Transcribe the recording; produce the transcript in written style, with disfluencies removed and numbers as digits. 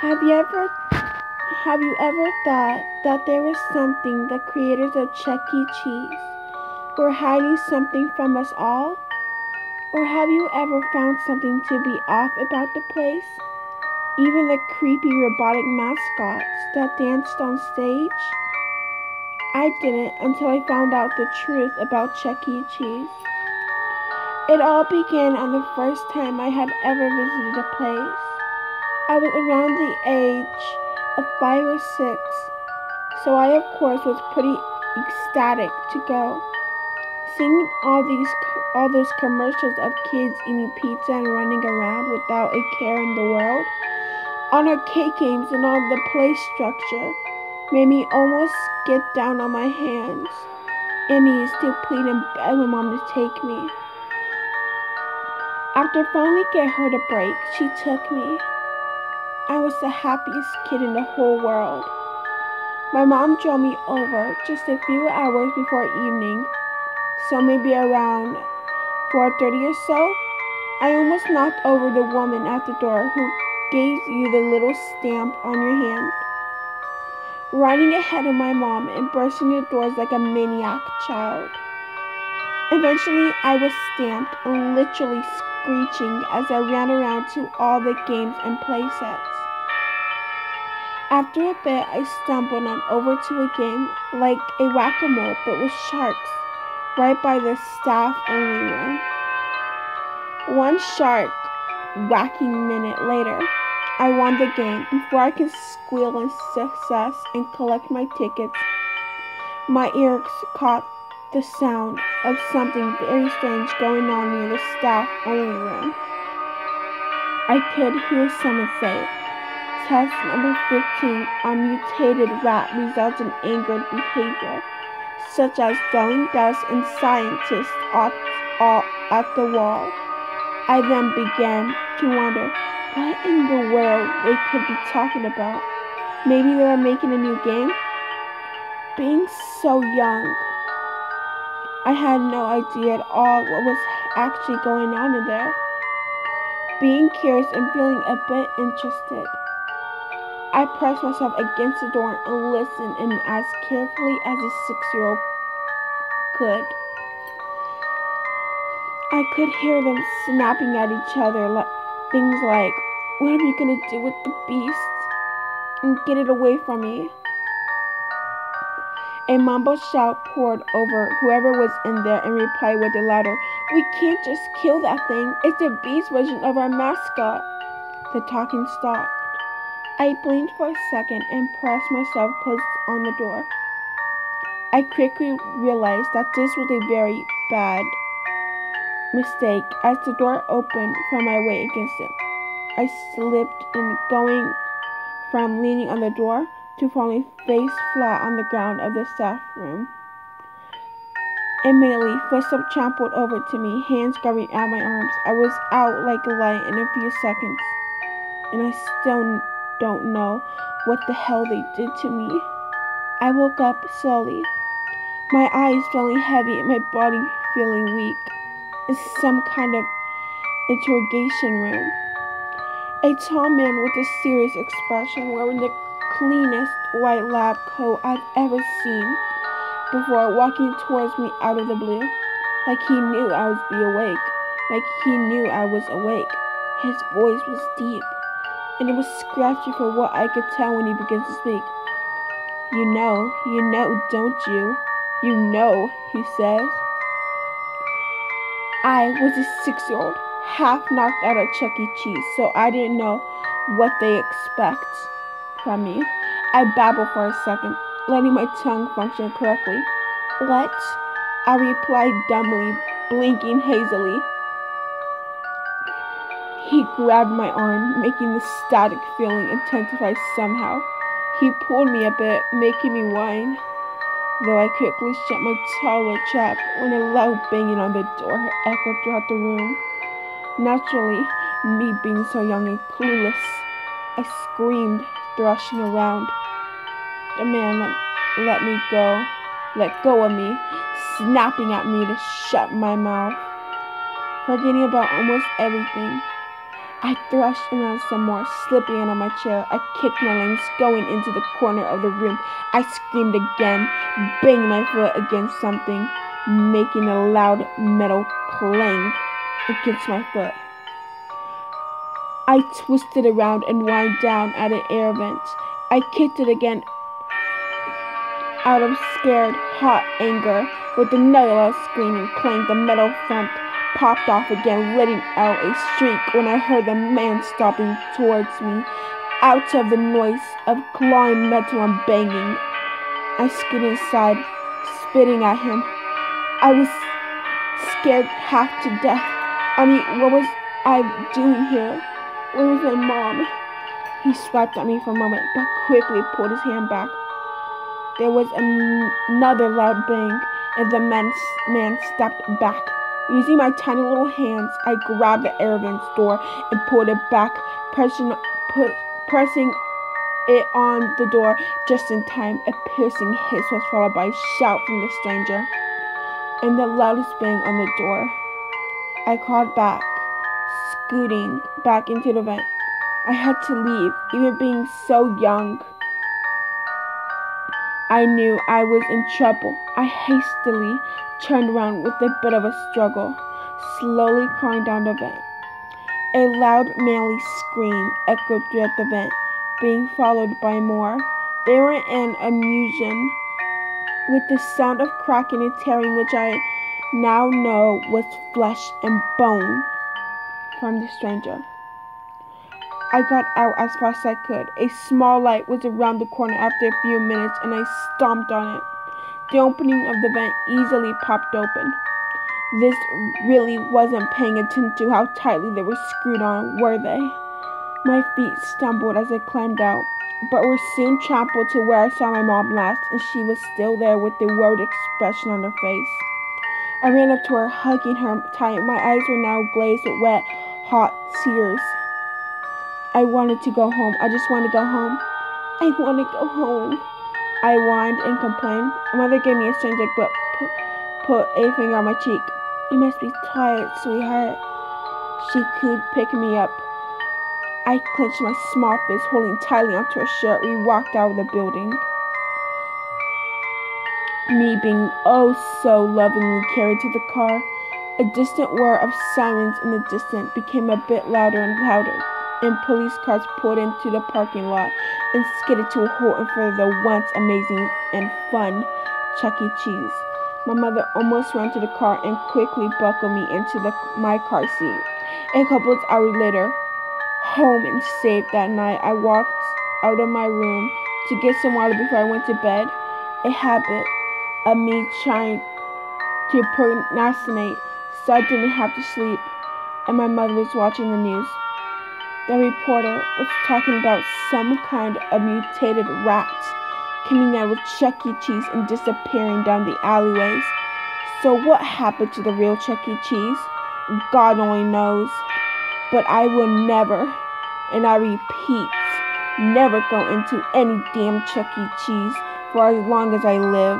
Have you ever have you ever thought that there was something the creators of Chuck E. Cheese were hiding something from us all? Or have you ever found something to be off about the place? Even the creepy robotic mascots that danced on stage? I didn't until I found out the truth about Chuck E. Cheese. It all began on the first time I had ever visited a place. I was around the age of 5 or 6, so I of course was pretty ecstatic to go. Seeing all those commercials of kids eating pizza and running around without a care in the world, on arcade games and all the play structure, made me almost get down on my hands and knees to plead and beg my mom to take me. After finally getting her to break, she took me. I was the happiest kid in the whole world. My mom drove me over just a few hours before evening, so maybe around 4:30 or so. I almost knocked over the woman at the door who gave you the little stamp on your hand. Running ahead of my mom and bursting the doors like a maniac child. Eventually, I was stamped and literally screeching as I ran around to all the games and play sets. After a bit, I stumbled on over to a game like a whack-a-mole but with sharks right by the staff-only room. One shark whacking minute later, I won the game. Before I could squeal in success and collect my tickets, my ears caught the sound of something very strange going on near the staff-only room. I could hear someone say, "Test number 15 on mutated rat results in angered behavior, such as throwing dust and scientists all at the wall." I then began to wonder what in the world they could be talking about. Maybe they were making a new game? Being so young, I had no idea at all what was actually going on in there. Being curious and feeling a bit interested, I pressed myself against the door and listened in as carefully as a 6-year-old could. I could hear them snapping at each other, things like, "What are you going to do with the beast? And get it away from me." A mumbled shout poured over whoever was in there and replied with a louder, "We can't just kill that thing. It's a beast version of our mascot." The talking stopped. I blinked for a second and pressed myself close on the door. I quickly realized that this was a very bad mistake as the door opened from my weight against it. I slipped in, going from leaning on the door to falling face flat on the ground of the staff room. Immediately, footsteps trampled over to me, hands grabbing at my arms. I was out like a light in a few seconds, and I still don't know what the hell they did to me. I woke up slowly, my eyes feeling heavy and my body feeling weak. It's some kind of interrogation room. A tall man with a serious expression wearing the cleanest white lab coat I've ever seen before walking towards me out of the blue, like he knew I would be awake, like he knew I was awake. His voice was deep, and it was scratchy for what I could tell when he began to speak. You know, don't you? You know," he says. I was a 6-year-old, half knocked out at Chuck E. Cheese, so I didn't know what they expect from me. I babbled for a second, letting my tongue function correctly. "What?" I replied dumbly, blinking hazily. He grabbed my arm, making the static feeling intensify somehow. He pulled me a bit, making me whine, though I quickly shut my toddler trap when a loud banging on the door echoed throughout the room. Naturally, me being so young and clueless, I screamed, thrashing around. The man let go of me, snapping at me to shut my mouth. Forgetting about almost everything, I thrashed around some more, slipping out of my chair. I kicked my legs, going into the corner of the room. I screamed again, banging my foot against something, making a loud metal clang against my foot. I twisted around and whined down at an air vent. I kicked it again out of scared, hot anger. With another loud scream and clang, the metal front popped off again, letting out a shriek when I heard the man stopping towards me. Out of the noise of clawing metal and banging, I scooted inside, spitting at him. I was scared half to death. I mean, what was I doing here? Where was my mom? He swiped at me for a moment, but quickly pulled his hand back. There was another loud bang, and the man stepped back. Using my tiny little hands, I grabbed the air vent's door and pulled it back, pressing it on the door just in time. A piercing hiss was followed by a shout from the stranger, and the loudest bang on the door. I crawled back, scooting back into the vent. I had to leave, even being so young. I knew I was in trouble. I hastily turned around with a bit of a struggle, slowly crawling down the vent. A loud, manly scream echoed throughout the vent, being followed by more. They were in unison with the sound of cracking and tearing, which I now know was flesh and bone from the stranger. I got out as fast as I could. A small light was around the corner after a few minutes, and I stomped on it. The opening of the vent easily popped open. This really wasn't paying attention to how tightly they were screwed on, were they? My feet stumbled as I climbed out, but were soon trampled to where I saw my mom last, and she was still there with the worried expression on her face. I ran up to her, hugging her tight. My eyes were now glazed with wet, hot tears. I wanted to go home. I just wanted to go home. I want to go home. I whined and complained. My mother gave me a strange look, but put a finger on my cheek. You must be tired, sweetheart. She could pick me up. I clenched my small fist, holding tightly onto her shirt. We walked out of the building. Me being oh so lovingly carried to the car. A distant whir of sirens in the distance became a bit louder and louder, and police cars pulled into the parking lot and skidded to a halt in front of the once amazing and fun Chuck E. Cheese. My mother almost ran to the car and quickly buckled me into my car seat. A couple of hours later, home and safe that night, I walked out of my room to get some water before I went to bed, a habit of me trying to procrastinate so I didn't have to sleep, and my mother was watching the news. The reporter was talking about some kind of mutated rat coming out of Chuck E. Cheese and disappearing down the alleyways. So what happened to the real Chuck E. Cheese? God only knows. But I will never, and I repeat, never go into any damn Chuck E. Cheese for as long as I live.